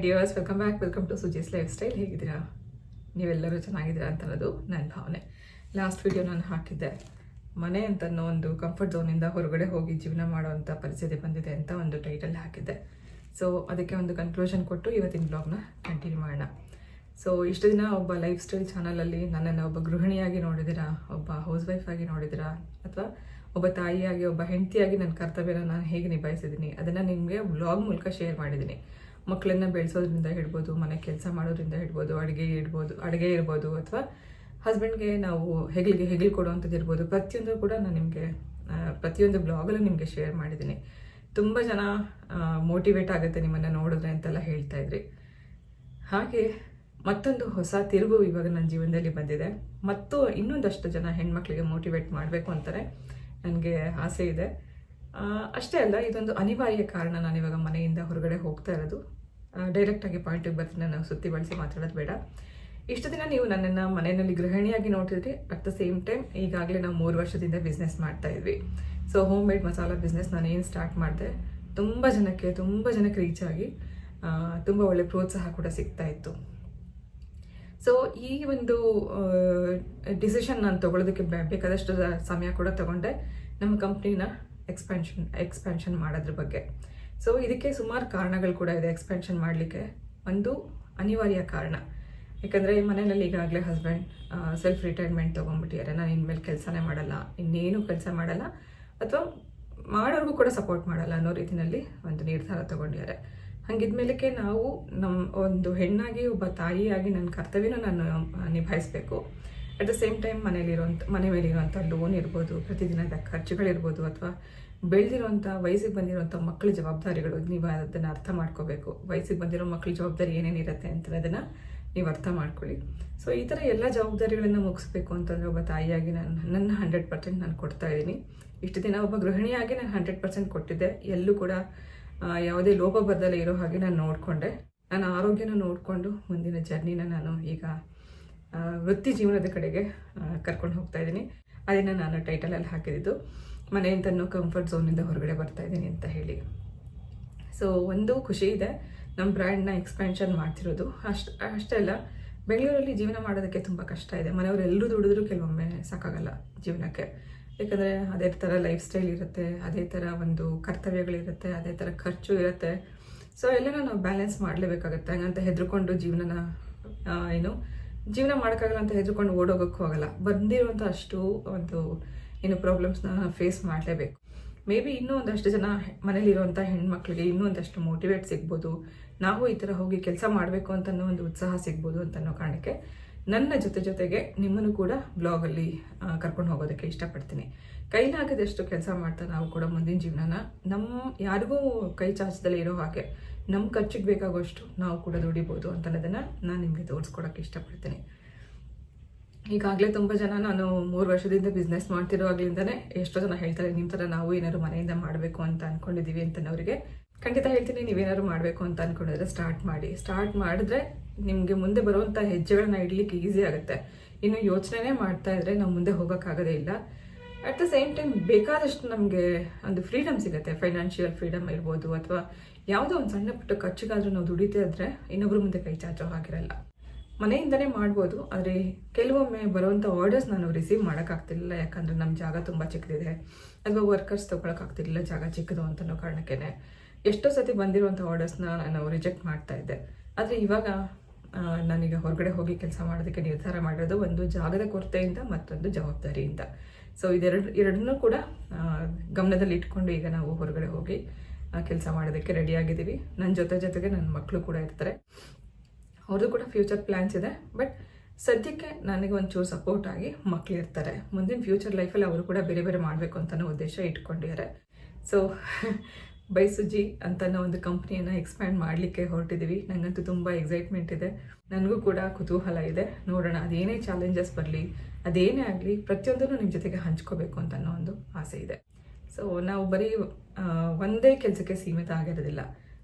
Dears, welcome to Suji's lifestyle. ಹೇಗಿದ್ದೀರಾ? ನೀವೆಲ್ಲರೂ ಚೆನ್ನಾಗಿದ್ದೀರಾ ಅಂತ ಅನ್ನೋದು ನನ್ನ ಭಾವನೆ. ಲಾಸ್ಟ್ ವಿಡಿಯೋ ನಾನು ಹಾಕಿದ್ದೆ, ಮನೆ ಅಂತ ಅನ್ನೋ ಒಂದು ಕಂಫರ್ಟ್ ಝೋನಿಂದ ಹೊರಗಡೆ ಹೋಗಿ ಜೀವನ ಮಾಡುವಂಥ ಪರಿಸ್ಥಿತಿ ಬಂದಿದೆ ಅಂತ ಒಂದು ಟೈಟಲ್ ಹಾಕಿದ್ದೆ. ಸೊ ಅದಕ್ಕೆ ಒಂದು ಕನ್ಕ್ಲೂಷನ್ ಕೊಟ್ಟು ಇವತ್ತಿನ ಬ್ಲಾಗ್ನ ಕಂಟಿನ್ಯೂ ಮಾಡೋಣ. ಸೊ ಇಷ್ಟು ದಿನ ಒಬ್ಬ ಲೈಫ್ ಸ್ಟೈಲ್ ಚಾನಲಲ್ಲಿ ನನ್ನನ್ನು ಒಬ್ಬ ಗೃಹಿಣಿಯಾಗಿ ನೋಡಿದ್ದೀರಾ, ಒಬ್ಬ ಹೌಸ್ ವೈಫ್ ಆಗಿ ನೋಡಿದ್ದೀರಾ, ಅಥವಾ ಒಬ್ಬ ತಾಯಿಯಾಗಿ, ಒಬ್ಬ ಹೆಂಡತಿಯಾಗಿ ನನ್ನ ಕರ್ತವ್ಯನ ನಾನು ಹೇಗೆ ನಿಭಾಯಿಸಿದ್ದೀನಿ ಅದನ್ನು ನಿಮಗೆ ವ್ಲಾಗ್ ಮೂಲಕ ಶೇರ್ ಮಾಡಿದ್ದೀನಿ. ಮಕ್ಕಳನ್ನ ಬೆಳೆಸೋದ್ರಿಂದ ಹಿಡ್ಬೋದು, ಮನೆ ಕೆಲಸ ಮಾಡೋದ್ರಿಂದ ಹಿಡ್ಬೋದು, ಅಡುಗೆ ಇರ್ಬೋದು, ಅಥವಾ ಹಸ್ಬೆಂಡ್ಗೆ ನಾವು ಹೆಗಲು ಕೊಡುವಂಥದ್ದು ಇರ್ಬೋದು, ಪ್ರತಿಯೊಂದು ಕೂಡ ನಾನು ನಿಮಗೆ ಪ್ರತಿಯೊಂದು ಬ್ಲಾಗಲ್ಲೂ ನಿಮಗೆ ಶೇರ್ ಮಾಡಿದ್ದೀನಿ. ತುಂಬ ಜನ ಮೋಟಿವೇಟ್ ಆಗುತ್ತೆ ನಿಮ್ಮನ್ನು ನೋಡಿದ್ರೆ ಅಂತೆಲ್ಲ ಹೇಳ್ತಾ ಇದ್ರಿ. ಹಾಗೆ ಮತ್ತೊಂದು ಹೊಸ ತಿರುವು ಇವಾಗ ನನ್ನ ಜೀವನದಲ್ಲಿ ಬಂದಿದೆ. ಮತ್ತು ಇನ್ನೊಂದಷ್ಟು ಜನ ಹೆಣ್ಮಕ್ಳಿಗೆ ಮೋಟಿವೇಟ್ ಮಾಡಬೇಕು ಅಂತಾರೆ ನನಗೆ ಆಸೆ ಇದೆ. ಅಷ್ಟೇ ಅಲ್ಲ, ಇದೊಂದು ಅನಿವಾರ್ಯ ಕಾರಣ ನಾನಿವಾಗ ಮನೆಯಿಂದ ಹೊರಗಡೆ ಹೋಗ್ತಾ ಇರೋದು. ಡೈರೆಕ್ಟಾಗಿ ಪಾಯಿಂಟಿಗೆ ಬರ್ತೀನಿ, ನಾನು ಸುತ್ತಿ ಬಳಸಿ ಮಾತಾಡೋದು ಬೇಡ. ಇಷ್ಟು ದಿನ ನೀವು ನನ್ನನ್ನು ಮನೆಯಲ್ಲಿ ಗೃಹಿಣಿಯಾಗಿ ನೋಡ್ತಿದ್ರಿ. ಅಟ್ ದ ಸೇಮ್ ಟೈಮ್ ಈಗಾಗಲೇ ನಾವು 3 ವರ್ಷದಿಂದ ಬಿಸ್ನೆಸ್ ಮಾಡ್ತಾ ಇದ್ವಿ. So home made masala business ನಾನು ಏನು ಸ್ಟಾರ್ಟ್ ಮಾಡಿದೆ, ತುಂಬ ಜನಕ್ಕೆ ರೀಚ್ ಆಗಿ ತುಂಬ ಒಳ್ಳೆ ಪ್ರೋತ್ಸಾಹ ಕೂಡ ಸಿಗ್ತಾ ಇತ್ತು. ಸೊ ಈ ಒಂದು ಡಿಸಿಷನ್ ನಾನು ತೊಗೊಳೋದಕ್ಕೆ ಬೇಕಾದಷ್ಟು ಸಮಯ ಕೂಡ ತಗೊಂಡೆ, ನಮ್ಮ ಕಂಪ್ನಿನ ಎಕ್ಸ್ಪ್ಯಾನ್ಷನ್ ಮಾಡೋದ್ರ ಬಗ್ಗೆ. ಸೊ ಇದಕ್ಕೆ ಸುಮಾರು ಕಾರಣಗಳು ಕೂಡ ಇದೆ. ಎಕ್ಸ್ಪ್ಯಾನ್ಷನ್ ಮಾಡಲಿಕ್ಕೆ ಒಂದು ಅನಿವಾರ್ಯ ಕಾರಣ, ಯಾಕಂದರೆ ಮನೆಯಲ್ಲಿ ಈಗಾಗಲೇ ಹಸ್ಬೆಂಡ್ ಸೆಲ್ಫ್ ರಿಟೈರ್ಮೆಂಟ್ ತೊಗೊಂಡ್ಬಿಟ್ಟಿದ್ದಾರೆ. ನಾನು ಇನ್ಮೇಲೆ ಕೆಲಸನೇ ಮಾಡಲ್ಲ, ಇನ್ನೇನು ಕೆಲಸ ಮಾಡಲ್ಲ, ಅಥವಾ ಮಾಡೋರ್ಗೂ ಕೂಡ ಸಪೋರ್ಟ್ ಮಾಡಲ್ಲ ಅನ್ನೋ ರೀತಿಯಲ್ಲಿ ಒಂದು ನಿರ್ಧಾರ ತೊಗೊಂಡಿದ್ದಾರೆ. ಹಂಗಿದ್ಮೇಲಕ್ಕೆ ನಾವು ನಮ್ಮ ಒಂದು ಹೆಣ್ಣಾಗಿ, ಒಬ್ಬ ತಾಯಿಯಾಗಿ ನನ್ನ ಕರ್ತವ್ಯನ ನಾನು ನಿಭಾಯಿಸಬೇಕು. ಅಟ್ ದ ಸೇಮ್ ಟೈಮ್ ಮನೆ ಮೇಲಿರುವಂಥ ಲೋನ್ ಇರ್ಬೋದು, ಪ್ರತಿದಿನದ ಖರ್ಚುಗಳಿರ್ಬೋದು, ಅಥವಾ ಬೆಳೆದಿರುವಂಥ ವಯಸ್ಸಿಗೆ ಬಂದಿರುವಂಥ ಮಕ್ಕಳ ಜವಾಬ್ದಾರಿಗಳು, ನೀವು ಅದನ್ನು ಅರ್ಥ ಮಾಡ್ಕೋಬೇಕು. ವಯಸ್ಸಿಗೆ ಬಂದಿರೋ ಮಕ್ಕಳ ಜವಾಬ್ದಾರಿ ಏನೇನಿರುತ್ತೆ ಅಂತ ಅದನ್ನು ನೀವು ಅರ್ಥ ಮಾಡ್ಕೊಳ್ಳಿ. ಸೊ ಈ ಥರ ಎಲ್ಲ ಜವಾಬ್ದಾರಿಗಳನ್ನು ಮುಗಿಸ್ಬೇಕು ಅಂತಂದರೆ ಒಬ್ಬ ತಾಯಿಯಾಗಿ ನನ್ನ 100% ನಾನು ಕೊಡ್ತಾ ಇದ್ದೀನಿ. ಇಷ್ಟು ದಿನ ಒಬ್ಬ ಗೃಹಿಣಿಯಾಗಿ ನಾನು 100% ಕೊಟ್ಟಿದ್ದೆ. ಎಲ್ಲೂ ಕೂಡ ಯಾವುದೇ ಲೋಪ ಬದಲೇ ಇರೋ ಹಾಗೆ ನಾನು ನೋಡಿಕೊಂಡೆ. ನನ್ನ ಆರೋಗ್ಯನ ನೋಡಿಕೊಂಡು ಮುಂದಿನ ಜರ್ನಿನ ನಾನು ಈಗ ವೃತ್ತಿ ಜೀವನದ ಕಡೆಗೆ ಕರ್ಕೊಂಡು ಹೋಗ್ತಾ ಇದ್ದೀನಿ. ಅದನ್ನು ನಾನು ಟೈಟಲಲ್ಲಿ ಹಾಕಿದ್ದು, ಮನೆಯಿಂದನೂ ಕಂಫರ್ಟ್ ಝೋನಿಂದ ಹೊರಗಡೆ ಬರ್ತಾ ಇದ್ದೀನಿ ಅಂತ ಹೇಳಿ. ಸೊ ಒಂದು ಖುಷಿ ಇದೆ, ನಮ್ಮ ಬ್ರ್ಯಾಂಡ್ನ ಎಕ್ಸ್ಪ್ಯಾನ್ಷನ್ ಮಾಡ್ತಿರೋದು. ಅಷ್ಟೇ ಅಲ್ಲ, ಬೆಂಗಳೂರಲ್ಲಿ ಜೀವನ ಮಾಡೋದಕ್ಕೆ ತುಂಬ ಕಷ್ಟ ಇದೆ. ಮನೆಯವರೆಲ್ಲರೂ ದುಡಿದ್ರೂ ಕೆಲವೊಮ್ಮೆ ಸಾಕಾಗಲ್ಲ ಜೀವನಕ್ಕೆ. ಯಾಕಂದರೆ ಅದೇ ಥರ ಲೈಫ್ ಸ್ಟೈಲ್ ಇರುತ್ತೆ, ಅದೇ ಥರ ಒಂದು ಕರ್ತವ್ಯಗಳಿರುತ್ತೆ, ಅದೇ ಥರ ಖರ್ಚು ಇರುತ್ತೆ. ಸೊ ಎಲ್ಲನೂ ನಾವು ಬ್ಯಾಲೆನ್ಸ್ ಮಾಡಲೇಬೇಕಾಗುತ್ತೆ. ಹಂಗಂತ ಹೆದರ್ಕೊಂಡು ಜೀವನ ಮಾಡೋಕ್ಕಾಗಲ್ಲ ಅಂತ ಹೆದರ್ಕೊಂಡು ಓಡೋಗೋಕ್ಕೂ ಆಗಲ್ಲ. ಬಂದಿರುವಂಥ ಅಷ್ಟು ಒಂದು ಪ್ರಾಬ್ಲಮ್ಸ್ನ ಫೇಸ್ ಮಾಡಲೇಬೇಕು. ಮೇ ಬಿ ಇನ್ನೂ ಒಂದಷ್ಟು ಜನ ಮನೇಲಿರುವಂಥ ಹೆಣ್ಮಕ್ಳಿಗೆ ಇನ್ನೂ ಒಂದಷ್ಟು ಮೋಟಿವೇಟ್ ಸಿಗ್ಬೋದು, ನಾವು ಈ ಥರ ಹೋಗಿ ಕೆಲಸ ಮಾಡಬೇಕು ಅಂತನೋ ಒಂದು ಉತ್ಸಾಹ ಸಿಗ್ಬೋದು ಅಂತನೋ ಕಾರಣಕ್ಕೆ ನನ್ನ ಜೊತೆಗೆ ನಿಮ್ಮನ್ನು ಕೂಡ ಬ್ಲಾಗಲ್ಲಿ ಕರ್ಕೊಂಡು ಹೋಗೋದಕ್ಕೆ ಇಷ್ಟಪಡ್ತೀನಿ. ಕೈಲಾಗದಷ್ಟು ಕೆಲಸ ಮಾಡ್ತಾ ನಾವು ಕೂಡ ಮುಂದಿನ ಜೀವನನ ಯಾರಿಗೂ ಕೈ ಚಾಚದಲ್ಲೇ ಇರೋ ಹಾಗೆ ನಮ್ಮ ಖರ್ಚಿಗೆ ಬೇಕಾಗುವಷ್ಟು ನಾವು ಕೂಡ ದುಡಿಬೋದು ಅಂತ ಅನ್ನೋದನ್ನು ನಾನು ನಿಮಗೆ ತೋರಿಸ್ಕೊಡೋಕ್ಕೆ ಇಷ್ಟಪಡ್ತೀನಿ. ಈಗಾಗಲೇ ತುಂಬ ಜನ, ನಾನು 3 ವರ್ಷದಿಂದ ಬಿಸ್ನೆಸ್ ಮಾಡ್ತಿರೋವಾಗ್ಲಿಂದನೇ ಎಷ್ಟೋ ಜನ ಹೇಳ್ತಾರೆ, ನಿಮ್ಮ ಥರ ನಾವು ಏನಾದ್ರು ಮನೆಯಿಂದ ಮಾಡಬೇಕು ಅಂತ ಅಂದ್ಕೊಂಡಿದ್ದೀವಿ ಅಂತನವರಿಗೆ ಖಂಡಿತ ಹೇಳ್ತೀನಿ, ನೀವೇನಾದ್ರು ಮಾಡಬೇಕು ಅಂತ ಅಂದ್ಕೊಂಡಿದ್ರೆ ಸ್ಟಾರ್ಟ್ ಮಾಡಿದ್ರೆ ನಿಮಗೆ ಮುಂದೆ ಬರುವಂಥ ಹೆಜ್ಜೆಗಳನ್ನ ಇಡಲಿಕ್ಕೆ ಈಸಿ ಆಗುತ್ತೆ. ಇನ್ನು ಯೋಚನೆ ಮಾಡ್ತಾ ಇದ್ರೆ ನಾವು ಮುಂದೆ ಹೋಗೋಕ್ಕಾಗೋದೇ ಇಲ್ಲ. ಅಟ್ ದ ಸೇಮ್ ಟೈಮ್ ಬೇಕಾದಷ್ಟು ನಮಗೆ ಒಂದು ಫ್ರೀಡಮ್ ಸಿಗುತ್ತೆ. ಫೈನಾನ್ಷಿಯಲ್ ಫ್ರೀಡಮ್ ಇರ್ಬೋದು, ಅಥವಾ ಯಾವುದೋ ಒಂದು ಸಣ್ಣ ಪುಟ್ಟ ಖರ್ಚಿಗಾದರೂ ನಾವು ದುಡಿತಾ ಇದ್ರೆ ಇನ್ನೊಬ್ಬರು ಮುಂದೆ ಕೈ ಚಾಚೋ ಹಾಗಿರಲ್ಲ. ಮನೆಯಿಂದನೇ ಮಾಡ್ಬೋದು, ಆದರೆ ಕೆಲವೊಮ್ಮೆ ಬರುವಂಥ ಆರ್ಡರ್ಸ್ ನಾನು ರಿಸೀವ್ ಮಾಡೋಕ್ಕಾಗ್ತಿರ್ಲಿಲ್ಲ, ಯಾಕಂದರೆ ನಮ್ಮ ಜಾಗ ತುಂಬ ಚಿಕ್ಕದಿದೆ, ಅಥವಾ ವರ್ಕರ್ಸ್ ತೊಗೊಳಕ್ಕಾಗ್ತಿರ್ಲಿಲ್ಲ ಜಾಗ ಚಿಕ್ಕದು ಅಂತನೋ ಕಾರಣಕ್ಕೇ ಎಷ್ಟೋ ಸತಿ ಬಂದಿರುವಂಥ ಆರ್ಡರ್ಸ್ನ ನಾನು ರಿಜೆಕ್ಟ್ ಮಾಡ್ತಾ ಇದ್ದೆ. ಆದರೆ ಇವಾಗ ನಾನೀಗ ಹೊರಗಡೆ ಹೋಗಿ ಕೆಲಸ ಮಾಡೋದಕ್ಕೆ ನಿರ್ಧಾರ ಮಾಡಿರೋದು ಒಂದು ಜಾಗದ ಕೊರತೆಯಿಂದ, ಮತ್ತೊಂದು ಜವಾಬ್ದಾರಿಯಿಂದ. ಸೊ ಎರಡನ್ನೂ ಕೂಡ ಗಮನದಲ್ಲಿ ಇಟ್ಕೊಂಡು ಈಗ ನಾವು ಹೊರಗಡೆ ಹೋಗಿ ಕೆಲಸ ಮಾಡೋದಕ್ಕೆ ರೆಡಿಯಾಗಿದ್ದೀವಿ. ನನ್ನ ಜೊತೆಗೆ ನನ್ನ ಮಕ್ಕಳು ಕೂಡ ಇರ್ತಾರೆ, ಅವ್ರದ್ದು ಕೂಡ ಫ್ಯೂಚರ್ ಪ್ಲ್ಯಾನ್ಸ್ ಇದೆ. ಬಟ್ ಸದ್ಯಕ್ಕೆ ನನಗೆ ಒಂಚೂರು ಸಪೋರ್ಟ್ ಆಗಿ ಮಕ್ಕಳು ಇರ್ತಾರೆ. ಮುಂದಿನ ಫ್ಯೂಚರ್ ಲೈಫಲ್ಲಿ ಅವರು ಕೂಡ ಬೇರೆ ಮಾಡಬೇಕು ಅಂತಲೋ ಉದ್ದೇಶ ಇಟ್ಕೊಂಡಿದ್ದಾರೆ. ಸೊ ಬೈ ಸುಜಿ ಅಂತನೋ ಒಂದು ಕಂಪ್ನಿಯನ್ನು ಎಕ್ಸ್ಪ್ಯಾಂಡ್ ಮಾಡಲಿಕ್ಕೆ ಹೊರಟಿದ್ದೀವಿ. ನನಗಂತೂ ತುಂಬ ಎಕ್ಸೈಟ್ಮೆಂಟ್ ಇದೆ, ನನಗೂ ಕೂಡ ಕುತೂಹಲ ಇದೆ. ನೋಡೋಣ, ಅದೇನೇ ಚಾಲೆಂಜಸ್ ಬರಲಿ, ಅದೇನೇ ಆಗಲಿ, ಪ್ರತಿಯೊಂದನ್ನು ನಿಮ್ಮ ಜೊತೆಗೆ ಹಂಚ್ಕೋಬೇಕು ಅಂತನೋ ಒಂದು ಆಸೆ ಇದೆ. ಸೊ ನಾವು ಬರೀ ಒಂದೇ ಕೆಲಸಕ್ಕೆ ಸೀಮಿತ ಆಗಿರೋದಿಲ್ಲ,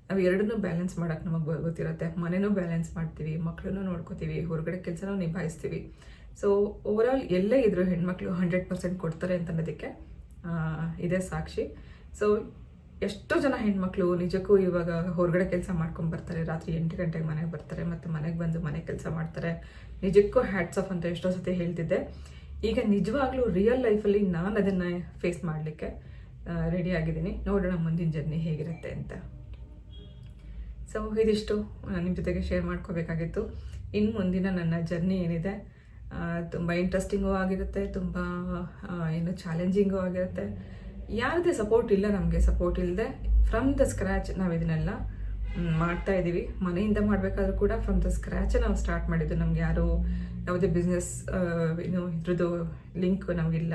ನಾವು ಎರಡನ್ನೂ ಬ್ಯಾಲೆನ್ಸ್ ಮಾಡೋಕ್ಕೆ ನಮಗೆ ಗೊತ್ತಿರುತ್ತೆ. ಮನೆಯೂ ಬ್ಯಾಲೆನ್ಸ್ ಮಾಡ್ತೀವಿ, ಮಕ್ಕಳನ್ನೂ ನೋಡ್ಕೋತೀವಿ, ಹೊರಗಡೆ ಕೆಲಸನೂ ನಿಭಾಯಿಸ್ತೀವಿ. ಸೊ ಓವರಾಲ್ ಎಲ್ಲೇ ಇದ್ದರೂ ಹೆಣ್ಮಕ್ಳು 100% ಕೊಡ್ತಾರೆ ಅಂತ ಅನ್ನೋದಕ್ಕೆ ಇದೇ ಸಾಕ್ಷಿ. ಸೊ ಎಷ್ಟೋ ಜನ ಹೆಣ್ಮಕ್ಳು ನಿಜಕ್ಕೂ ಇವಾಗ ಹೊರಗಡೆ ಕೆಲಸ ಮಾಡ್ಕೊಂಡು ಬರ್ತಾರೆ, ರಾತ್ರಿ 8 ಗಂಟೆಗೆ ಮನೆಗೆ ಬರ್ತಾರೆ, ಮತ್ತು ಮನೆಗೆ ಬಂದು ಮನೆ ಕೆಲಸ ಮಾಡ್ತಾರೆ. ನಿಜಕ್ಕೂ ಹ್ಯಾಟ್ಸ್ ಆಫ್ ಅಂತ ಎಷ್ಟೋ ಸತಿ ಹೇಳ್ತಿದ್ದೆ. ಈಗ ನಿಜವಾಗ್ಲೂ ರಿಯಲ್ ಲೈಫಲ್ಲಿ ನಾನು ಅದನ್ನು ಫೇಸ್ ಮಾಡಲಿಕ್ಕೆ ರೆಡಿ ಆಗಿದ್ದೀನಿ. ನೋಡೋಣ ಮುಂದಿನ ಜರ್ನಿ ಹೇಗಿರುತ್ತೆ ಅಂತ. ಸೊ ಇದಿಷ್ಟು ನಿಮ್ಮ ಜೊತೆಗೆ ಶೇರ್ ಮಾಡ್ಕೋಬೇಕಾಗಿತ್ತು. ಇನ್ನು ಮುಂದಿನ ನನ್ನ ಜರ್ನಿ ಏನಿದೆ ತುಂಬ ಇಂಟ್ರೆಸ್ಟಿಂಗು ಆಗಿರುತ್ತೆ, ತುಂಬ ಏನು ಚಾಲೆಂಜಿಂಗು ಆಗಿರುತ್ತೆ. ಯಾರದೇ ಸಪೋರ್ಟ್ ಇಲ್ಲ, ನಮಗೆ ಸಪೋರ್ಟ್ ಇಲ್ಲದೆ ಫ್ರಮ್ ದ ಸ್ಕ್ರ್ಯಾಚ್ ನಾವು ಇದನ್ನೆಲ್ಲ ಮಾಡ್ತಾ ಇದ್ದೀವಿ. ಮನೆಯಿಂದ ಮಾಡಬೇಕಾದ್ರೂ ಕೂಡ ಫ್ರಮ್ ದ ಸ್ಕ್ರ್ಯಾಚ್ ನಾವು ಸ್ಟಾರ್ಟ್ ಮಾಡಿದ್ದು. ನಮ್ಗೆ ಯಾರು ಯಾವುದೇ ಬಿಸ್ನೆಸ್ ಇದ್ರದ್ದು ಲಿಂಕ್ ನಮಗಿಲ್ಲ,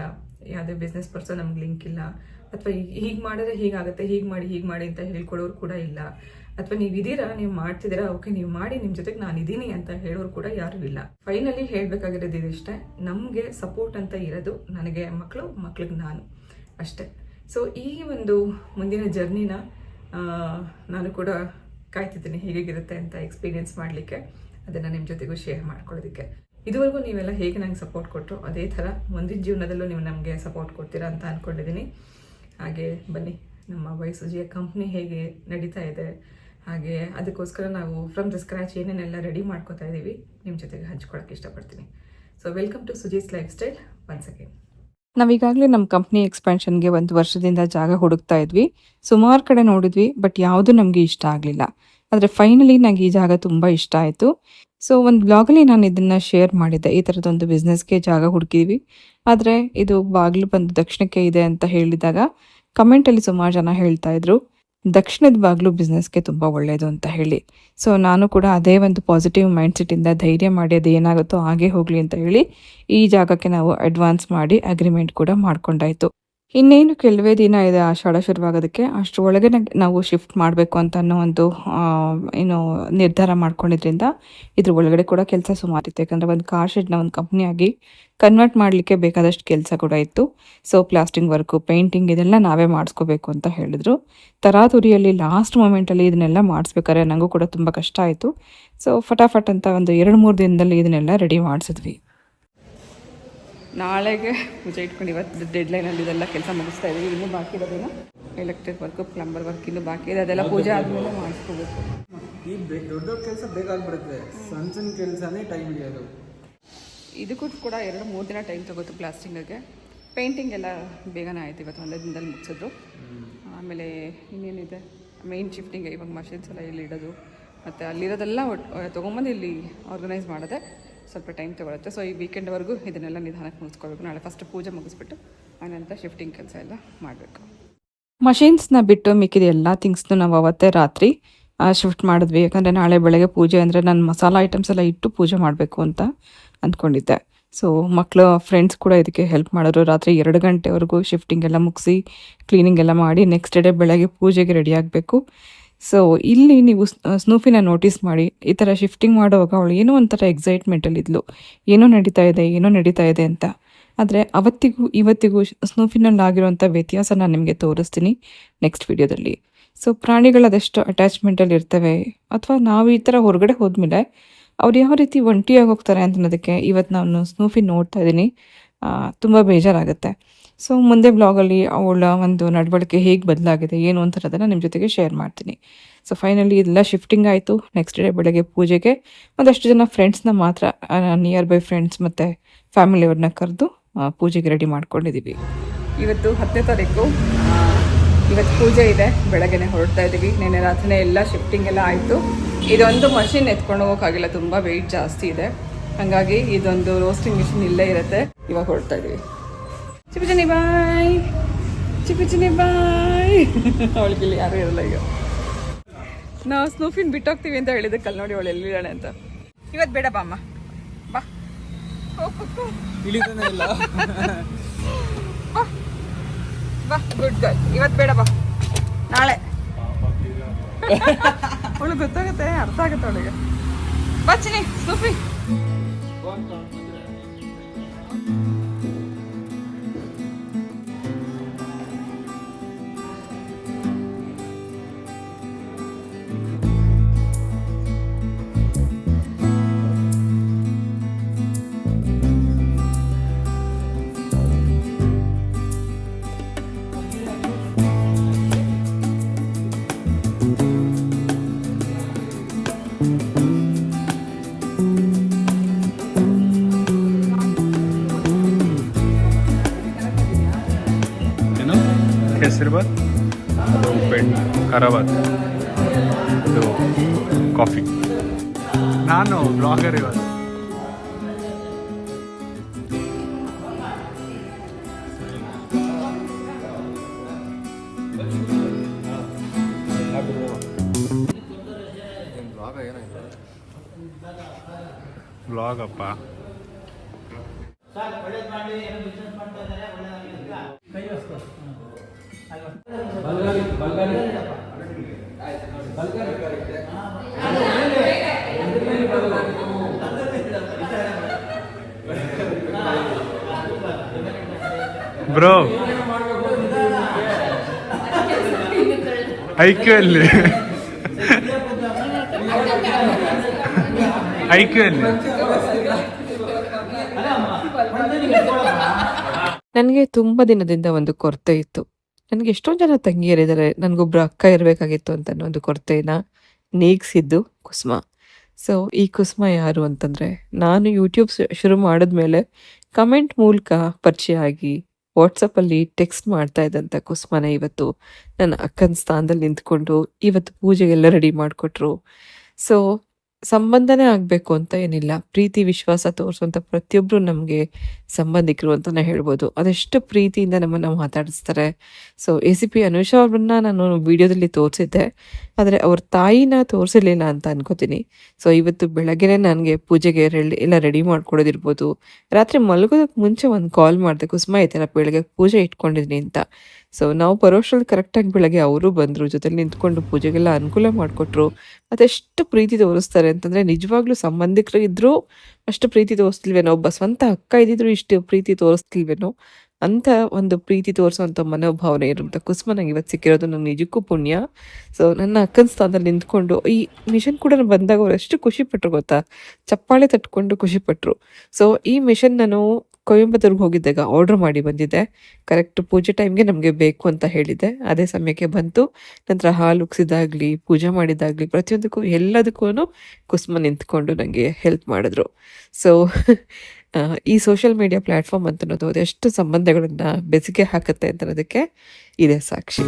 ಯಾವುದೇ ಬಿಸ್ನೆಸ್ ಪರ್ಸನ್ ನಮ್ಗೆ ಲಿಂಕ್ ಇಲ್ಲ, ಅಥವಾ ಹೀಗೆ ಮಾಡಿದ್ರೆ ಹೀಗಾಗುತ್ತೆ, ಹೀಗೆ ಮಾಡಿ ಅಂತ ಹೇಳ್ಕೊಡೋರು ಕೂಡ ಇಲ್ಲ. ಅಥವಾ ನೀವು ಇದೀರಾ, ನೀವು ಮಾಡ್ತಿದ್ದೀರಾ, ಓಕೆ ನೀವು ಮಾಡಿ, ನಿಮ್ಮ ಜೊತೆಗೆ ನಾನು ಇದ್ದೀನಿ ಅಂತ ಹೇಳೋರು ಕೂಡ ಯಾರೂ ಇಲ್ಲ. ಫೈನಲಿ ಹೇಳಬೇಕಾಗಿರೋದು ಇದಿಷ್ಟೇ, ನಮಗೆ ಸಪೋರ್ಟ್ ಅಂತ ಇರೋದು ನನಗೆ ಮಕ್ಳಿಗೆ ನಾನು ಅಷ್ಟೇ. ಸೊ ಈ ಒಂದು ಮುಂದಿನ ಜರ್ನಿನ ನಾನು ಕೂಡ ಕಾಯ್ತಿದ್ದೀನಿ ಹೇಗಿರುತ್ತೆ ಅಂತ ಎಕ್ಸ್ಪೀರಿಯೆನ್ಸ್ ಮಾಡಲಿಕ್ಕೆ, ಅದನ್ನು ನಿಮ್ಮ ಜೊತೆಗೂ ಶೇರ್ ಮಾಡ್ಕೊಳ್ಳೋದಕ್ಕೆ. ಇದುವರೆಗೂ ನೀವೆಲ್ಲ ಹೇಗೆ ನಂಗೆ ಸಪೋರ್ಟ್ ಕೊಟ್ಟರು ಅದೇ ಥರ ಮುಂದಿನ ಜೀವನದಲ್ಲೂ ನೀವು ನಮಗೆ ಸಪೋರ್ಟ್ ಕೊಡ್ತೀರಾ ಅಂತ ಅಂದ್ಕೊಂಡಿದ್ದೀನಿ. ಹಾಗೆ ಬನ್ನಿ, ನಮ್ಮ ವೈಸುಜಿಯ ಕಂಪ್ನಿ ಹೇಗೆ ನಡೀತಾ ಇದೆ, ಹಾಗೆ ಅದಕ್ಕೋಸ್ಕರ ನಾವು ಫ್ರಮ್ ದ ಸ್ಕ್ರ್ಯಾಚ್ ಏನೇನೆಲ್ಲ ರೆಡಿ ಮಾಡ್ಕೋತಾ ಇದ್ದೀವಿ ನಿಮ್ಮ ಜೊತೆಗೆ ಹಂಚ್ಕೊಳ್ಳೋಕ್ಕೆ ಇಷ್ಟಪಡ್ತೀನಿ. So welcome to Suji's lifestyle once again. ನಾವೀಗಾಗಲೇ ನಮ್ಮ ಕಂಪ್ನಿ ಎಕ್ಸ್ಪೆನ್ಷನ್ಗೆ 1 ವರ್ಷದಿಂದ ಜಾಗ ಹುಡುಕ್ತಾ ಇದ್ವಿ. ಸುಮಾರು ಕಡೆ ನೋಡಿದ್ವಿ, ಬಟ್ ಯಾವುದು ನಮಗೆ ಇಷ್ಟ ಆಗಲಿಲ್ಲ. ಆದರೆ ಫೈನಲಿ ನನಗೆ ಈ ಜಾಗ ತುಂಬ ಇಷ್ಟ ಆಯಿತು. ಸೊ ಒಂದು ಬ್ಲಾಗಲ್ಲಿ ನಾನು ಇದನ್ನು ಶೇರ್ ಮಾಡಿದ್ದೆ, ಈ ಥರದೊಂದು ಬಿಸ್ನೆಸ್ಗೆ ಜಾಗ ಹುಡುಕಿದ್ವಿ, ಆದರೆ ಇದು ಬಾಗಿಲು ಬಂದು ದಕ್ಷಿಣಕ್ಕೆ ಇದೆ ಅಂತ ಹೇಳಿದಾಗ ಕಮೆಂಟಲ್ಲಿ ಸುಮಾರು ಜನ ಹೇಳ್ತಾ ಇದ್ರು ದಕ್ಷಿಣದ ಬಾಗಿಲು ಬಿಸ್ನೆಸ್ಗೆ ತುಂಬ ಒಳ್ಳೆಯದು ಅಂತ ಹೇಳಿ. ಸೊ ನಾನು ಕೂಡ ಅದೇ ಒಂದು ಪಾಸಿಟಿವ್ ಮೈಂಡ್ಸೆಟ್ಟಿಂದ ಧೈರ್ಯ ಮಾಡಿ ಅದು ಏನಾಗುತ್ತೋ ಹಾಗೆ ಹೋಗಲಿ ಅಂತ ಹೇಳಿ ಈ ಜಾಗಕ್ಕೆ ನಾವು ಅಡ್ವಾನ್ಸ್ ಮಾಡಿ ಅಗ್ರಿಮೆಂಟ್ ಕೂಡ ಮಾಡ್ಕೊಂಡಾಯಿತು. ಇನ್ನೇನು ಕೆಲವೇ ದಿನ ಇದೆ ಆಷಾಢ ಶುರುವಾಗೋದಕ್ಕೆ, ಅಷ್ಟರೊಳಗೆ ನಾವು ಶಿಫ್ಟ್ ಮಾಡಬೇಕು ಅಂತ ಅನ್ನೋ ಒಂದು ಏನು ನಿರ್ಧಾರ ಮಾಡ್ಕೊಂಡಿದ್ರಿಂದ ಇದ್ರ ಒಳಗಡೆ ಕೂಡ ಕೆಲಸ ಸುಮಾರಿತ್ತು. ಯಾಕಂದರೆ ಒಂದು ಕಾರ್ ಶೆಡ್ನ ಒಂದು ಕಂಪ್ನಿಯಾಗಿ ಕನ್ವರ್ಟ್ ಮಾಡಲಿಕ್ಕೆ ಬೇಕಾದಷ್ಟು ಕೆಲಸ ಕೂಡ ಇತ್ತು. ಸೊ ಪ್ಲಾಸ್ಟಿಂಗ್ ವರ್ಕು, ಪೇಂಟಿಂಗ್ ಇದೆಲ್ಲ ನಾವೇ ಮಾಡಿಸ್ಕೋಬೇಕು ಅಂತ ಹೇಳಿದ್ರು. ತರಾತುರಿಯಲ್ಲಿ ಲಾಸ್ಟ್ ಮೂಮೆಂಟಲ್ಲಿ ಇದನ್ನೆಲ್ಲ ಮಾಡಿಸ್ಬೇಕಾದ್ರೆ ನನಗೂ ಕೂಡ ತುಂಬ ಕಷ್ಟ ಆಯಿತು. ಸೊ ಫಟಾಫಟ್ ಅಂತ ಒಂದು 2-3 ದಿನದಲ್ಲಿ ಇದನ್ನೆಲ್ಲ ರೆಡಿ ಮಾಡಿಸಿದ್ವಿ. ನಾಳೆಗೆ ಪೂಜೆ ಇಟ್ಕೊಂಡು ಇವತ್ತು ಡೆಡ್ಲೈನಲ್ಲಿ ಇದೆಲ್ಲ ಕೆಲಸ ಮುಗಿಸ್ತಾ ಇದ್ದೀವಿ. ಇನ್ನೂ ಬಾಕಿ ಇರೋದೇನು ಎಲೆಕ್ಟ್ರಿಕ್ ವರ್ಕು, ಪ್ಲಂಬರ್ ವರ್ಕ್ ಇನ್ನೂ ಬಾಕಿ ಇದೆ, ಅದೆಲ್ಲ ಪೂಜೆ ಆದಮೇಲೆ ಮಾಡಿಸ್ಕೋಬೇಕು. ಈ ದೊಡ್ಡ ಕೆಲಸ ಬೇಕಾಗ್ಬಿಡುತ್ತೆ, ಸಣ್ಣ ಕೆಲಸನೇ ಟೈಮ್ ಹಿಡಿಯೋದು. ಇದಕ್ಕೂ ಕೂಡ 2-3 ದಿನ ಟೈಮ್ ತಗೋತು ಪ್ಲಾಸ್ಟಿಂಗಿಗೆ. ಪೇಂಟಿಂಗ್ ಎಲ್ಲ ಬೇಗನೆ ಆಯಿತು, ಇವತ್ತು 1 ದಿನದಲ್ಲಿ ಮುಗಿಸಿದ್ರು. ಆಮೇಲೆ ಇನ್ನೇನಿದೆ ಮೇನ್ ಶಿಫ್ಟಿಂಗ್, ಇವಾಗ ಮಷಿನ್ಸ್ ಎಲ್ಲ ಇಲ್ಲಿ ಇಡೋದು ಮತ್ತು ಅಲ್ಲಿರೋದೆಲ್ಲ ತೊಗೊಂಬಂದು ಇಲ್ಲಿ ಆರ್ಗನೈಸ್ ಮಾಡೋದೆ ಸ್ವಲ್ಪ ಟೈಮ್ ತೊಗೊಳುತ್ತೆ. ಸೊ ಈ ವೀಕೆಂಡ್ವರೆಗೂ ಇದನ್ನೆಲ್ಲ ನಿಧಾನಕ್ಕೆ ಮುಗಿಸ್ಕೋಬೇಕು. ನಾಳೆ ಫಸ್ಟ್ ಪೂಜೆ ಮುಗಿಸ್ಬಿಟ್ಟು ಆನಂತರ ಶಿಫ್ಟಿಂಗ್ ಕೆಲಸ ಎಲ್ಲ ಮಾಡಬೇಕು. ಮಷಿನ್ಸ್ನ ಬಿಟ್ಟು ಮಿಕ್ಕಿದ ಎಲ್ಲ ಥಿಂಗ್ಸ್ನು ನಾವು ಅವತ್ತೇ ರಾತ್ರಿ ಶಿಫ್ಟ್ ಮಾಡಿದ್ವಿ. ಯಾಕಂದರೆ ನಾಳೆ ಬೆಳಗ್ಗೆ ಪೂಜೆ ಅಂದರೆ ನಾನು ಮಸಾಲ ಐಟಮ್ಸ್ ಎಲ್ಲ ಇಟ್ಟು ಪೂಜೆ ಮಾಡಬೇಕು ಅಂತ ಅಂದ್ಕೊಂಡಿದ್ದೆ. ಸೊ ಮಕ್ಕಳು ಫ್ರೆಂಡ್ಸ್ ಕೂಡ ಇದಕ್ಕೆ ಹೆಲ್ಪ್ ಮಾಡಿದ್ರು. ರಾತ್ರಿ 2 ಗಂಟೆವರೆಗೂ ಶಿಫ್ಟಿಂಗ್ ಎಲ್ಲ ಮುಗಿಸಿ ಕ್ಲೀನಿಂಗ್ ಎಲ್ಲ ಮಾಡಿ ನೆಕ್ಸ್ಟ್ ಡೇ ಬೆಳಗ್ಗೆ ಪೂಜೆಗೆ ರೆಡಿ ಆಗಬೇಕು. ಸೊ ಇಲ್ಲಿ ನೀವು ಸ್ನೂಫಿನ ನೋಟಿಸ್ ಮಾಡಿ, ಈ ಥರ ಶಿಫ್ಟಿಂಗ್ ಮಾಡುವಾಗ ಅವಳು ಏನೋ ಒಂಥರ ಎಕ್ಸೈಟ್ಮೆಂಟಲ್ಲಿದ್ಲು, ಏನೋ ನಡೀತಾ ಇದೆ ಅಂತ. ಆದರೆ ಅವತ್ತಿಗೂ ಇವತ್ತಿಗೂ ಸ್ನೂಫಿನಲ್ಲಿ ಆಗಿರುವಂಥ ವ್ಯತ್ಯಾಸ ನಾನು ನಿಮಗೆ ತೋರಿಸ್ತೀನಿ ನೆಕ್ಸ್ಟ್ ವಿಡಿಯೋದಲ್ಲಿ. ಸೊ ಪ್ರಾಣಿಗಳದೆಷ್ಟು ಅಟ್ಯಾಚ್ಮೆಂಟಲ್ಲಿ ಇರ್ತವೆ, ಅಥವಾ ನಾವು ಈ ಥರ ಹೊರಗಡೆ ಹೋದ್ಮೇಲೆ ಅವ್ರು ಯಾವ ರೀತಿ ಒಂಟಿಯಾಗಿ ಹೋಗ್ತಾರೆ ಅಂತ ಅನ್ನೋದಕ್ಕೆ ಇವತ್ತು ನಾನು ಸ್ನೂಫಿ ನೋಡ್ತಾ ಇದ್ದೀನಿ. ತುಂಬ ಬೇಜಾರಾಗುತ್ತೆ. ಸೊ ಮುಂದೆ ಬ್ಲಾಗಲ್ಲಿ ಅವಳ ಒಂದು ನಡವಳಿಕೆ ಹೇಗೆ ಬದಲಾಗಿದೆ ಏನು ಅಂತಾರದನ್ನು ನಿಮ್ಮ ಜೊತೆಗೆ ಶೇರ್ ಮಾಡ್ತೀನಿ. ಸೊ ಫೈನಲಿ ಇದೆಲ್ಲ ಶಿಫ್ಟಿಂಗ್ ಆಯಿತು. ನೆಕ್ಸ್ಟ್ ಡೇ ಬೆಳಗ್ಗೆ ಪೂಜೆಗೆ ಒಂದಷ್ಟು ಜನ ಫ್ರೆಂಡ್ಸ್ನ ಮಾತ್ರ, ನಿಯರ್ ಬೈ ಫ್ರೆಂಡ್ಸ್ ಮತ್ತು ಫ್ಯಾಮಿಲಿಯವ್ರನ್ನ ಕರೆದು ಪೂಜೆಗೆ ರೆಡಿ ಮಾಡ್ಕೊಂಡಿದ್ದೀವಿ. ಇವತ್ತು 10ನೇ ತಾರೀಕು, ಇವತ್ತು ಪೂಜೆ ಇದೆ, ಬೆಳಗ್ಗೆನೆ ಹೊರಡ್ತಾ ಇದ್ದೀವಿ. ನೆನ್ನೆ ರಾತ್ರಿನೇ ಎಲ್ಲ ಶಿಫ್ಟಿಂಗ್ ಎಲ್ಲ ಆಯಿತು. ಇದೊಂದು ಮಷಿನ್ ಎತ್ಕೊಂಡು ಹೋಗೋಕ್ಕಾಗಿಲ್ಲ, ತುಂಬ ವೆಯ್ಟ್ ಜಾಸ್ತಿ ಇದೆ. ಹಾಗಾಗಿ ಇದೊಂದು ರೋಸ್ಟಿಂಗ್ ಮಿಷಿನ್ ಇಲ್ಲೇ ಇರುತ್ತೆ. ಇವಾಗ ಹೊರಡ್ತಾ ಇದ್ದೀವಿ. ಚಿಪಿಚನಿ ಬಾಯ್, ಚಿಪಿಚನಿ ಬಾಯ್. ಅವಳಿಗಿಲ್ಲಿ ಯಾರೂ ಇರಲ್ಲ. ಈಗ ನಾವು ಸ್ನೂಫಿನ್ ಬಿಟ್ಟೋಗ್ತೀವಿ ಅಂತ ಹೇಳಿದ್ದಕ್ಕೆ ಅಲ್ಲಿ ನೋಡಿ ಅವಳು ಎಲ್ಲಿದ್ದಾಳೆ ಅಂತ. ಇವತ್ತು ಬೇಡ ಬಾ ಅಮ್ಮ, ಬಾ ಇಳಿತಾನೆ ಬಾ, ಗುಡ್ ಗರ್ಲ್. ಇವತ್ತು ಬೇಡ ಬಾ, ನಾಳೆ. ಅವಳು ಗೊತ್ತಾಗುತ್ತೆ, ಅರ್ಥ ಆಗುತ್ತೆ ಅವಳಿಗೆ. ಬಾ ಚಿನಿ, ಸ್ನೂಫಿ. ಕೇಸರಿಬಾತ್, ಅದು ಖರಾಬಾತ್, ಇದು ಕಾಫಿ. ನಾನು ಬ್ಲಾಗರ್ ಇವತ್ತು. ಬ್ಲಾಗಪ್ಪ. ಬ್ರೋ ಐಕ್ಯೂ ಅಲ್ಲಿ ನನಗೆ ತುಂಬ ದಿನದಿಂದ ಒಂದು ಕೊರತೆ ಇತ್ತು. ನನಗೆ ಎಷ್ಟೊಂದು ಜನ ತಂಗಿಯರಿದ್ದಾರೆ, ನನಗೊಬ್ರು ಅಕ್ಕ ಇರಬೇಕಾಗಿತ್ತು ಅಂತ ಅನ್ನೋ ಒಂದು ಕೊರತೆನ ನೀಗಿಸಿದ್ದು ಕುಸುಮ. ಸೊ ಈ ಕುಸುಮ ಯಾರು ಅಂತಂದರೆ, ನಾನು ಯೂಟ್ಯೂಬ್ ಶುರು ಮಾಡಿದ್ಮೇಲೆ ಕಮೆಂಟ್ ಮೂಲಕ ಪರಿಚಯ ಆಗಿ ವಾಟ್ಸಪ್ಪಲ್ಲಿ ಟೆಕ್ಸ್ಟ್ ಮಾಡ್ತಾ ಇದ್ದಂಥ ಕುಸುಮನ ಇವತ್ತು ನನ್ನ ಅಕ್ಕನ ಸ್ಥಾನದಲ್ಲಿ ನಿಂತ್ಕೊಂಡು ಇವತ್ತು ಪೂಜೆಗೆಲ್ಲ ರೆಡಿ ಮಾಡಿಕೊಟ್ರು. ಸೊ ಸಂಬಂಧನೇ ಆಗಬೇಕು ಅಂತ ಏನಿಲ್ಲ, ಪ್ರೀತಿ ವಿಶ್ವಾಸ ತೋರಿಸುವಂಥ ಪ್ರತಿಯೊಬ್ಬರು ನಮಗೆ ಸಂಬಂಧಿಕರು ಅಂತಲೇ ಹೇಳ್ಬೋದು. ಅದೆಷ್ಟು ಪ್ರೀತಿಯಿಂದ ನಮ್ಮನ್ನು ಮಾತಾಡಿಸ್ತಾರೆ. ಸೊ ACP ಅನುಷಾ ಅವ್ರನ್ನ ನಾನು ವಿಡಿಯೋದಲ್ಲಿ ತೋರಿಸಿದ್ದೆ, ಆದರೆ ಅವ್ರ ತಾಯಿನ ತೋರಿಸಿರ್ಲಿಲ್ಲ ಅಂತ ಅನ್ಕೋತೀನಿ. ಸೊ ಇವತ್ತು ಬೆಳಗ್ಗೆನೇ ನನಗೆ ಪೂಜೆಗೆ ಎಲ್ಲ ರೆಡಿ ಮಾಡ್ಕೊಡೋದಿರ್ಬೋದು, ರಾತ್ರಿ ಮಲಗೋದಕ್ಕೆ ಮುಂಚೆ ಒಂದು ಕಾಲ್ ಮಾಡಿದೆ, ಕುಸುಮ ಈ ಥರ ಬೆಳಗ್ಗೆ ಪೂಜೆ ಇಟ್ಕೊಂಡಿದ್ದೀನಿ ಅಂತ. ಸೊ ನಾವು ಬರೋಷ್ಟರಲ್ಲಿ ಕರೆಕ್ಟಾಗಿ ಬೆಳಗ್ಗೆ ಅವರು ಬಂದರು, ಜೊತೆಲಿ ನಿಂತ್ಕೊಂಡು ಪೂಜೆಗೆಲ್ಲ ಅನುಕೂಲ ಮಾಡಿಕೊಟ್ರು. ಅದೆಷ್ಟು ಪ್ರೀತಿ ತೋರಿಸ್ತಾರೆ ಅಂತಂದರೆ, ನಿಜವಾಗ್ಲೂ ಸಂಬಂಧಿಕರು ಇದ್ದರೂ ಅಷ್ಟು ಪ್ರೀತಿ ತೋರಿಸ್ತಿಲ್ವೇನೋ, ಒಬ್ಬ ಸ್ವಂತ ಅಕ್ಕ ಇದ್ದಿದ್ರು ಇಷ್ಟು ಪ್ರೀತಿ ತೋರಿಸ್ತಿಲ್ವೇನೋ ಅಂತ ಒಂದು ಪ್ರೀತಿ ತೋರಿಸೋವಂಥ ಮನೋಭಾವನೆ ಇರುವಂಥ ಕುಸುಮ ನಂಗೆ ಇವತ್ತು ಸಿಕ್ಕಿರೋದು ನಂಗೆ ನಿಜಕ್ಕೂ ಪುಣ್ಯ. ಸೊ ನನ್ನ ಅಕ್ಕನ ಸ್ಥಾನದಲ್ಲಿ ನಿಂತ್ಕೊಂಡು ಈ ಮಿಷನ್ ಕೂಡ ಬಂದಾಗ ಅವ್ರು ಎಷ್ಟು ಖುಷಿಪಟ್ಟರು ಗೊತ್ತಾ, ಚಪ್ಪಾಳೆ ತಟ್ಕೊಂಡು ಖುಷಿಪಟ್ಟರು. ಸೊ ಈ ಮಿಷನ್ ನಾನು ಕೊಯಂಬತ್ತೂರ್ಗೆ ಹೋಗಿದ್ದಾಗ ಆರ್ಡ್ರ್ ಮಾಡಿ ಬಂದಿದ್ದೆ. ಕರೆಕ್ಟ್ ಪೂಜೆ ಟೈಮ್ಗೆ ನಮಗೆ ಬೇಕು ಅಂತ ಹೇಳಿದ್ದೆ, ಅದೇ ಸಮಯಕ್ಕೆ ಬಂತು. ನಂತರ ಹಾಲು ಉಗ್ಸಿದಾಗಲಿ ಪೂಜೆ ಮಾಡಿದಾಗಲಿ ಪ್ರತಿಯೊಂದಕ್ಕೂ ಎಲ್ಲದಕ್ಕೂ ಕುಸುಮ ನಿಂತ್ಕೊಂಡು ನನಗೆ ಹೆಲ್ಪ್ ಮಾಡಿದ್ರು. ಸೊ ಈ ಸೋಷಿಯಲ್ ಮೀಡಿಯಾ ಪ್ಲ್ಯಾಟ್ಫಾರ್ಮ್ ಅಂತ ಅನ್ನೋದು ಅದೆಷ್ಟು ಸಂಬಂಧಗಳನ್ನು ಬೆಸಿಗೆ ಹಾಕುತ್ತೆ ಅಂತ ಅನ್ನೋದಕ್ಕೆ ಇದೇ ಸಾಕ್ಷಿ.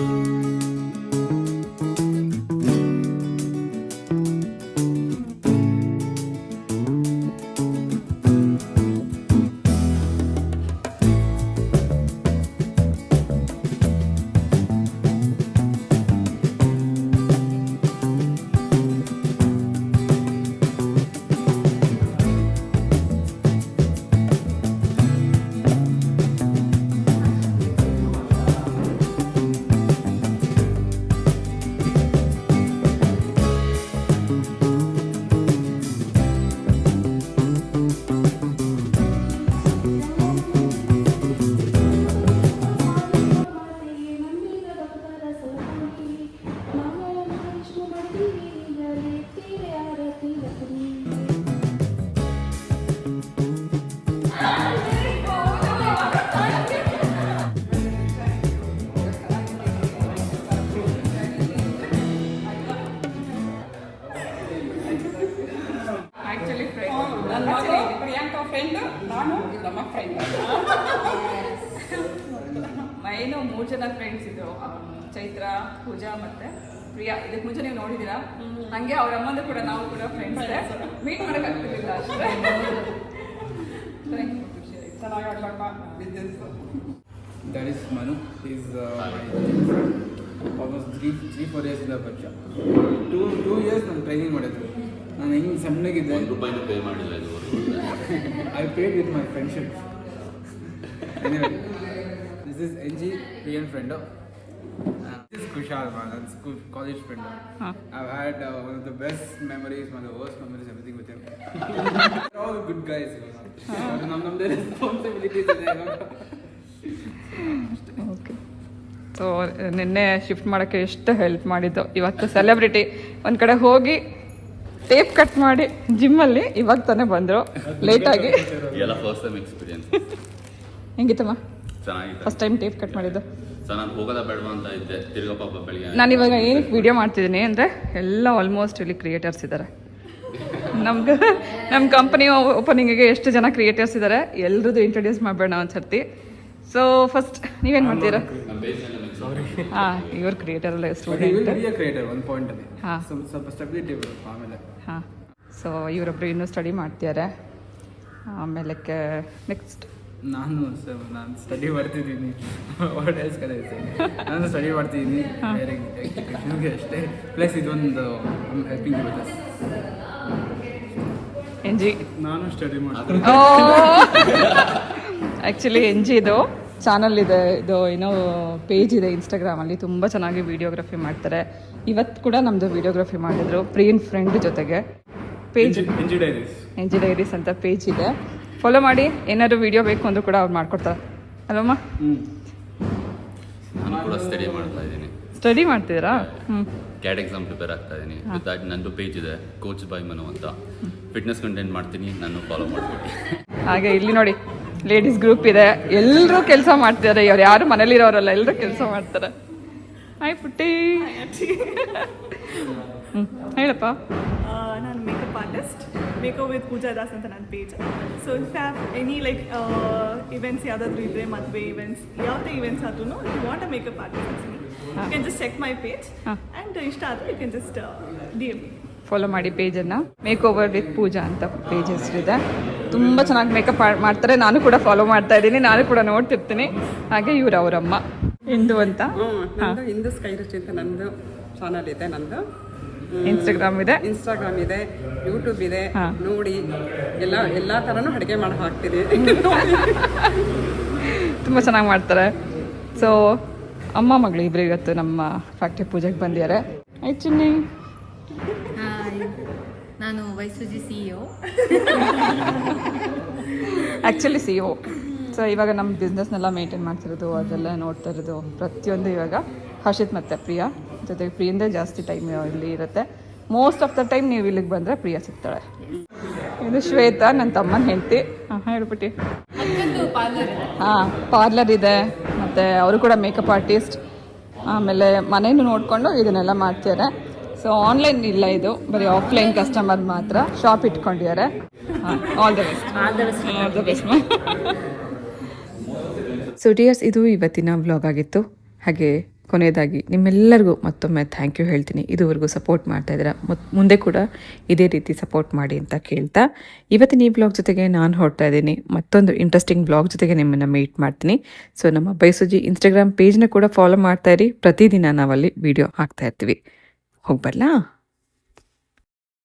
ಮೈನು 3 ಜನ ಫ್ರೆಂಡ್ಸ್ ಇದ್ರು, ಚೈತ್ರ, ಪೂಜಾ ಮತ್ತೆ ಪ್ರಿಯಾ. ಇದಕ್ಕೆ ಮುಂಚೆ ನೀವು ನೋಡಿದ್ದೀರಾ. ಹಂಗೆ ಅವ್ರ ಅಮ್ಮಂದು ಕೂಡ ನಾವು ಕೂಡ ಫ್ರೆಂಡ್ಸ್, ಮೀಟ್ ಮಾಡಕ್ ಆಗ್ತಿರ್ಲಿಲ್ಲ ಅಷ್ಟೇ. That is Manu. He's almost 3-4 years ಇಂದ ಪರಿಚಯ. 2 years ನಾನು ಟ್ರೈನಿಂಗ್ ಮಾಡಿದ್ರು. ನಾನು ಹೆಂಗೆ ಸಣ್ಣಗಿದ್ದೆ, ₹1 ಪೇ ಮಾಡಿಲ್ಲ ಇದುವರೆಗೂ. I paid with my friendship. Anyway, this is NG, real friend. This is Kushal, man. That's college friend. I've had one of the best memories, one of the worst memories, everything with him. They're all good guys. ನಮ್ಮದೇ responsibilities ಇದೆ. Okay. So ನಿನ್ನೆ shift ಮಾಡೋಕ್ಕೆ ಎಷ್ಟು help ಮಾಡಿದ್ದು. ಇವತ್ತು celebrity ಒಂದು ಕಡೆ ಹೋಗಿ ಟೇಪ್ ಕಟ್ ಮಾಡಿ ಜಿಮ್ಮಲ್ಲಿ ಇವಾಗ ತಾನೇ ಬಂದರು ಲೇಟಾಗಿ. ಎಲ್ಲ ಫಸ್ಟ್ ಟೈಮ್ ಎಕ್ಸ್ಪೀರಿಯನ್ಸ್. ಹೆಂಗಿತ್ತಮ್ಮ ಚೆನ್ನಾಗಿತ್ತು. ಫಸ್ಟ್ ಟೈಮ್ ಟೇಪ್ ಕಟ್ ಮಾಡಿದ್ದು. ನಾನು ಹೋಗೋದ ಬೇಡವಾ ಅಂತ ಇದ್ದೆ, ತಿರ್ಗಾ ಪಾಪ ಬೆಳಿಗ್ಗೆ. ನಾನು ಇವಾಗ ಏನಕ್ಕೆ ವಿಡಿಯೋ ಮಾಡ್ತಿದ್ದೀನಿ ಅಂದರೆ, ಎಲ್ಲ ಆಲ್ಮೋಸ್ಟ್ ಇಲ್ಲಿ ಕ್ರಿಯೇಟರ್ಸ್ ಇದ್ದಾರೆ. ನಮ್ಮ ಕಂಪನಿ ಓಪನಿಂಗಿಗೆ ಎಷ್ಟು ಜನ ಕ್ರಿಯೇಟರ್ಸ್ ಇದ್ದಾರೆ, ಎಲ್ರದ್ದು ಇಂಟ್ರೊಡ್ಯೂಸ್ ಮಾಡಬೇಡ ಒಂದು ಸರ್ತಿ. ಸೊ ಫಸ್ಟ್ ನೀವೇನು ಮಾಡ್ತೀರಾ? ಅವರಿಗೆ ಹಾಂ ಇವ್ರು ಕ್ರಿಯೇಟರ್ ಅಲ್ಲ will student. Be a creator ಒಂದು ಪಾಯಿಂಟಲ್ಲಿ. ಹಾ. ಸ್ವಲ್ಪ ಸ್ಟೆಬಿಲಿಟಿ ಬರುತ್ತೆ ಆಮೇಲೆ. ಹಾಂ ಸೊ ಇವರೊಬ್ಬರು ಇನ್ನೂ ಸ್ಟಡಿ ಮಾಡ್ತಿದ್ದಾರೆ. ಆಮೇಲೆ ನೆಕ್ಸ್ಟ್ ನಾನು ಸ್ಟಡಿ ಮಾಡ್ತಿದ್ದೀನಿ. ವಾಟ್ ಎಲ್ಸ್ ಕಡೆ ನಾನು ಸ್ಟಡಿ ಮಾಡ್ತಿದ್ದೀನಿ ಬೇರೆ ಎಜುಕೇಷನ್ಗೆ ಅಷ್ಟೇ. ಪ್ಲಸ್ ಇದೊಂದು ಹೆಲ್ಪಿಂಗ್ ವಿತ್ ಎನ್ ಜಿ. ನಾನು ಸ್ಟಡಿ ಮಾಡ್ತೀನಿ. ಆ್ಯಕ್ಚುಲಿ ಎನ್ ಜಿದು ಚಾನಲ್ ಇದೆ, ಇದು ಏನೋ ಪೇಜ್ ಇದೆ ಇನ್ಸ್ಟಾಗ್ರಾಮಲ್ಲಿ, ತುಂಬ ಚೆನ್ನಾಗಿ ವಿಡಿಯೋಗ್ರಫಿ ಮಾಡ್ತಾರೆ. ಇವತ್ತು ಕೂಡ ನಮ್ಮದು ವಿಡಿಯೋಗ್ರಫಿ ಮಾಡಿದರು ಪ್ರಿಯನ್ ಫ್ರೆಂಡ್ ಜೊತೆಗೆ. Page N G diaries. N G diaries ಅಂತ ಪೇಜ್ ಇದೆ, ಫಾಲೋ ಮಾಡಿ. ಏನಾದ್ರು ವಿಡಿಯೋ ಬೇಕು ಅಂದರೂ ಕೂಡ ಅವ್ರು ಮಾಡ್ಕೊಡ್ತಾರೆ ಅಲ್ಲಮ್ಮ. ನಾನು ಕೂಡ ಸ್ಟಡಿ ಮಾಡ್ತಾ ಇದ್ದೀನಿ. ಸ್ಟಡಿ ಮಾಡ್ತಿದ್ದೀರಾ? ಕ್ಯಾಟ್ ಎಕ್ಸಾಮ್ ಪ್ರಿಪೇರ್ ಆಗ್ತಾ ಇದ್ದೀನಿ. ವಿತ್ ದಟ್ ನಂದು ಪೇಜ್ ಇದೆ ಕೋಚ್ ಬೈ ಮನು ಅಂತ. ಫಿಟ್ನೆಸ್ ಕಂಟೆಂಟ್ ಮಾಡ್ತೀನಿ, ನಾನು ಫಾಲೋ ಮಾಡ್ತೀನಿ. ಹಾಗೆ ಇಲ್ಲಿ ನೋಡಿ ಲೇಡೀಸ್ ಗ್ರೂಪ್ ಇದೆ, ಎಲ್ಲರೂ ಕೆಲಸ ಮಾಡ್ತಿದ್ದಾರೆ. ಇವ್ರು ಯಾರು ಮನೇಲಿರೋರಲ್ಲ, ಎಲ್ಲರೂ ಕೆಲಸ ಮಾಡ್ತಾರೆ. ಹಾಯ್ ಪುಟ್ಟಿ. ಹೇಳಪ್ಪ. ನಾನು makeup artist, makeup with Pooja Das ಅಂತ ನನ್ನ page. So if have any like events ಯಾವುದಾದ್ರೂ ಇದ್ದರೆ, ಮದುವೆ ಇವೆಂಟ್ಸ್, ಯಾವುದೇ ಇವೆಂಟ್ಸ್ ಆದ್ರೂ you want a makeup artist, you can just check my page and ಇಷ್ಟ ಆದರೆ you can just DM. Follow ಮಾಡಿ ಪೇಜನ್ನು. ಮೇಕ್ ಓವರ್ ವಿತ್ ಪೂಜಾ ಅಂತ ಪೇಜ್ ಹೆಸರಿದೆ. ತುಂಬ ಚೆನ್ನಾಗಿ ಮೇಕಪ್ ಮಾಡ್ತಾರೆ. ನಾನು ಕೂಡ ಫಾಲೋ ಮಾಡ್ತಾ ಇದ್ದೀನಿ, ನಾನು ಕೂಡ ನೋಡ್ತಿರ್ತೀನಿ. ಹಾಗೆ ಇವ್ರು ಅವರಮ್ಮ ಇಂದು ಅಂತ. ನಂದು ಹಿಂದೂ ಸ್ಕೈ ರುಚಿ ಅಂತ ನಂದು ಚಾನಲ್ ಇದೆ. ನಂದು ಇನ್ಸ್ಟಾಗ್ರಾಮ್ ಇದೆ, ಇನ್ಸ್ಟಾಗ್ರಾಮ್ ಇದೆ, ಯೂಟ್ಯೂಬ್ ಇದೆ. ನೋಡಿ ಎಲ್ಲ ಥರನೂ ಅಡುಗೆ ಮಾಡಿ ಹಾಕ್ತೀನಿ. ತುಂಬ ಚೆನ್ನಾಗಿ ಮಾಡ್ತಾರೆ. ಸೊ ಅಮ್ಮ ಮಗಳು ಇಬ್ಬರು ಇವತ್ತು ನಮ್ಮ ಫ್ಯಾಕ್ಟ್ರಿ ಪೂಜೆಗೆ ಬಂದಿದ್ದಾರೆ. ಆಯ್ತು ಚಿನ್ನಿ. ನಾನು ವೈಸುಜಿ CEO. Actually CEO. ಸೊ ಇವಾಗ ನಮ್ಮ ಬಿಸ್ನೆಸ್ನೆಲ್ಲ ಮೇಂಟೈನ್ ಮಾಡ್ತಿರೋದು, ಅದೆಲ್ಲ ನೋಡ್ತಾ ಇರೋದು ಪ್ರತಿಯೊಂದು ಇವಾಗ ಹರ್ಷಿತ್ ಮತ್ತು ಪ್ರಿಯಾ ಜೊತೆಗೆ. ಪ್ರಿಯಿಂದ ಜಾಸ್ತಿ ಟೈಮ್ ಇಲ್ಲಿ ಇರುತ್ತೆ. ಮೋಸ್ಟ್ ಆಫ್ ದ ಟೈಮ್ ನೀವು ಇಲ್ಲಿಗೆ ಬಂದರೆ ಪ್ರಿಯಾ ಸಿಗ್ತಾಳೆ. ಇದು ಶ್ವೇತಾ, ನನ್ನ ತಮ್ಮನ ಹೆಂಡತಿ. ಹೇಳ್ಬಿಟ್ಟು. ಹಾಂ, ಪಾರ್ಲರ್ ಇದೆ, ಮತ್ತು ಅವರು ಕೂಡ ಮೇಕಪ್ ಆರ್ಟಿಸ್ಟ್. ಆಮೇಲೆ ಮನೇನು ನೋಡಿಕೊಂಡು ಇದನ್ನೆಲ್ಲ ಮಾಡ್ತಿದ್ದಾರೆ. ಸೊ ಆನ್ಲೈನ್ ಇಲ್ಲ, ಇದು ಬರೀ ಆಫ್ಲೈನ್ ಕಸ್ಟಮರ್ ಮಾತ್ರ. ಶಾಪ್ ಇಟ್ಕೊಂಡಿದ್ದಾರೆ. All the best. All the best. So dears, ಇದು ಇವತ್ತಿನ ವ್ಲಾಗ್ ಆಗಿತ್ತು. ಹಾಗೆ ಕೊನೆಯದಾಗಿ ನಿಮ್ಮೆಲ್ಲರಿಗೂ ಮತ್ತೊಮ್ಮೆ ಥ್ಯಾಂಕ್ ಯು ಹೇಳ್ತೀನಿ. ಇದುವರೆಗೂ ಸಪೋರ್ಟ್ ಮಾಡ್ತಾ ಇದ್ದೀರಾ, ಮುಂದೆ ಕೂಡ ಇದೇ ರೀತಿ ಸಪೋರ್ಟ್ ಮಾಡಿ ಅಂತ ಕೇಳ್ತಾ, ಇವತ್ತಿನ ಈ ವ್ಲಾಗ್ ಜೊತೆಗೆ ನಾನು ಹೊರಡ್ತಾ ಇದ್ದೀನಿ. ಮತ್ತೊಂದು ಇಂಟ್ರೆಸ್ಟಿಂಗ್ ವ್ಲಾಗ್ ಜೊತೆಗೆ ನಿಮ್ಮನ್ನು ಮೀಟ್ ಮಾಡ್ತೀನಿ. ಸೊ ನಮ್ಮ ಬೈಸುಜಿ ಇನ್ಸ್ಟಾಗ್ರಾಮ್ ಪೇಜ್ನ ಕೂಡ ಫಾಲೋ ಮಾಡ್ತಾ ಇರಿ. ಪ್ರತಿದಿನ ನಾವಲ್ಲಿ ವಿಡಿಯೋ ಹಾಕ್ತಾ ಇರ್ತೀವಿ. ಹೋಗ್ಬರ್ಲಾ?